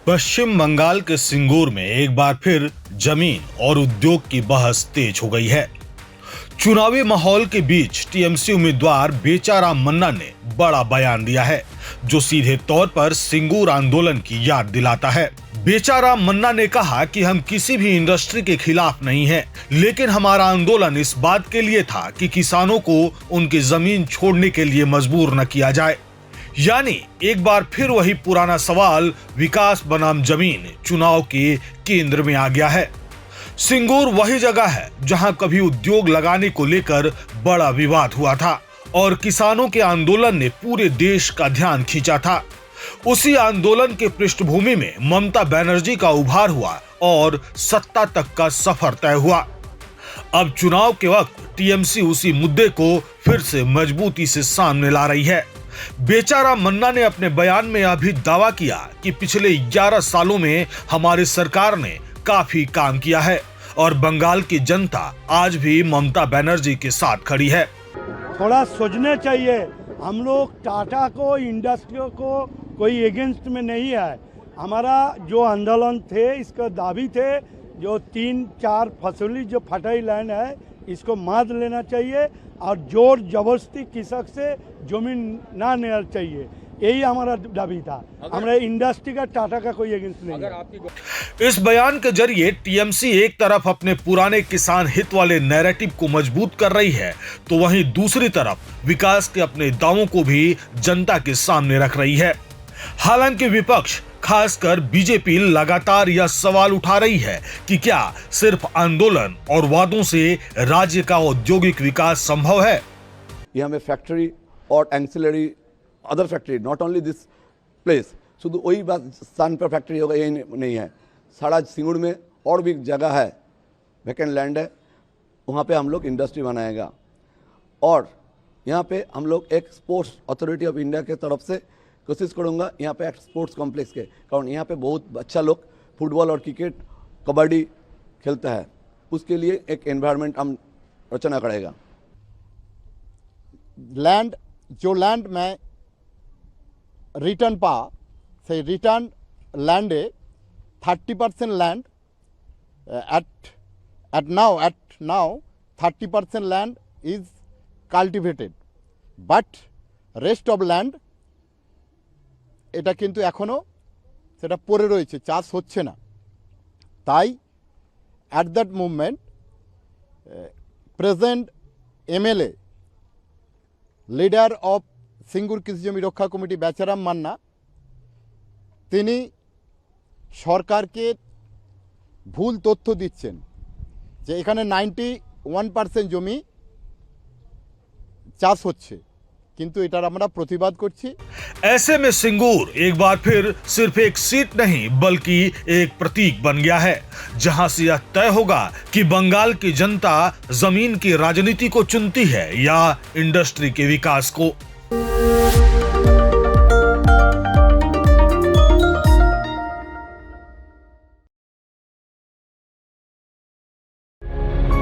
पश्चिम बंगाल के सिंगूर में एक बार फिर जमीन और उद्योग की बहस तेज हो गई है। चुनावी माहौल के बीच टीएमसी उम्मीदवार बेचाराम मन्ना ने बड़ा बयान दिया है, जो सीधे तौर पर सिंगूर आंदोलन की याद दिलाता है। बेचाराम मन्ना ने कहा कि हम किसी भी इंडस्ट्री के खिलाफ नहीं हैं, लेकिन हमारा आंदोलन इस बात के लिए था कि किसानों को उनकी जमीन छोड़ने के लिए मजबूर न किया जाए। यानी एक बार फिर वही पुराना सवाल विकास बनाम जमीन चुनाव के केंद्र में आ गया है। सिंगूर वही जगह है जहां कभी उद्योग लगाने को लेकर बड़ा विवाद हुआ था और किसानों के आंदोलन ने पूरे देश का ध्यान खींचा था। उसी आंदोलन के पृष्ठभूमि में ममता बनर्जी का उभार हुआ और सत्ता तक का सफर तय हुआ। अब चुनाव के वक्त टीएमसी उसी मुद्दे को फिर से मजबूती से सामने ला रही है। बेचाराम मन्ना ने अपने बयान में यह भी दावा किया कि पिछले 11 सालों में हमारी सरकार ने काफी काम किया है और बंगाल की जनता आज भी ममता बनर्जी के साथ खड़ी है। थोड़ा सोचना चाहिए, हम लोग टाटा को, इंडस्ट्री को कोई एगेंस्ट में नहीं है। हमारा जो आंदोलन थे, इसका दावी थे, जो 3-4 फसली जो फटाई लैंड है इसको मार लेना चाहिए और जोर जबरदस्ती कृषक से जमीन ना लेना चाहिए, यही हमारा दावी था। हमारा इंडस्ट्री का, टाटा का कोई एगेंस्ट नहीं है। इस बयान के जरिए टीएमसी एक तरफ अपने पुराने किसान हित वाले नैरेटिव को मजबूत कर रही है, तो वहीं दूसरी तरफ विकास के अपने दावों को भी जनता के सामने रख रही है। हालांकि विपक्ष, खासकर बीजेपी, लगातार यह सवाल उठा रही है कि क्या सिर्फ आंदोलन और वादों से राज्य का औद्योगिक विकास संभव है। यहाँ में फैक्ट्री और ancillary other factory, not only this place, शुद्ध वही बात स्थान पर फैक्ट्री होगा यही नहीं है। सारा सिंगुर में और भी जगह है, वैकेंट लैंड है, वहाँ पे हम लोग इंडस्ट्री बनाएगा। और यहाँ पे हम लोग एक स्पोर्ट्स अथॉरिटी ऑफ इंडिया के तरफ से कोशिश करूँगा यहाँ पे एक स्पोर्ट्स कॉम्प्लेक्स के, कारण यहाँ पे बहुत अच्छा लोग फुटबॉल और क्रिकेट, कबड्डी खेलता है, उसके लिए एक एनवायरनमेंट हम रचना करेगा। लैंड जो लैंड में रिटर्न पा से return Landé 30% land at now 30% land is cultivated, but rest of land এটা কিন্তু এখনো সেটা পড়ে রয়েছে, চাষ হচ্ছে না। তাই at that movement present MLA leader of Singur কৃষি জমি রক্ষা কমিটি বেচারাম মান্না তিনি সরকারকে ভুল তথ্য দিচ্ছেন যে এখানে 91% জমি চাষ হচ্ছে, किंतु इटार हमरा प्रतिवाद करछि। ऐसे में सिंगूर एक बार फिर सिर्फ एक सीट नहीं बल्कि एक प्रतीक बन गया है, जहां से यह तय होगा कि बंगाल की जनता जमीन की राजनीति को चुनती है या इंडस्ट्री के विकास को।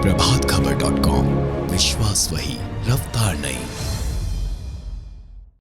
प्रभातखबर.com, विश्वास वही, रफ्तार नहीं।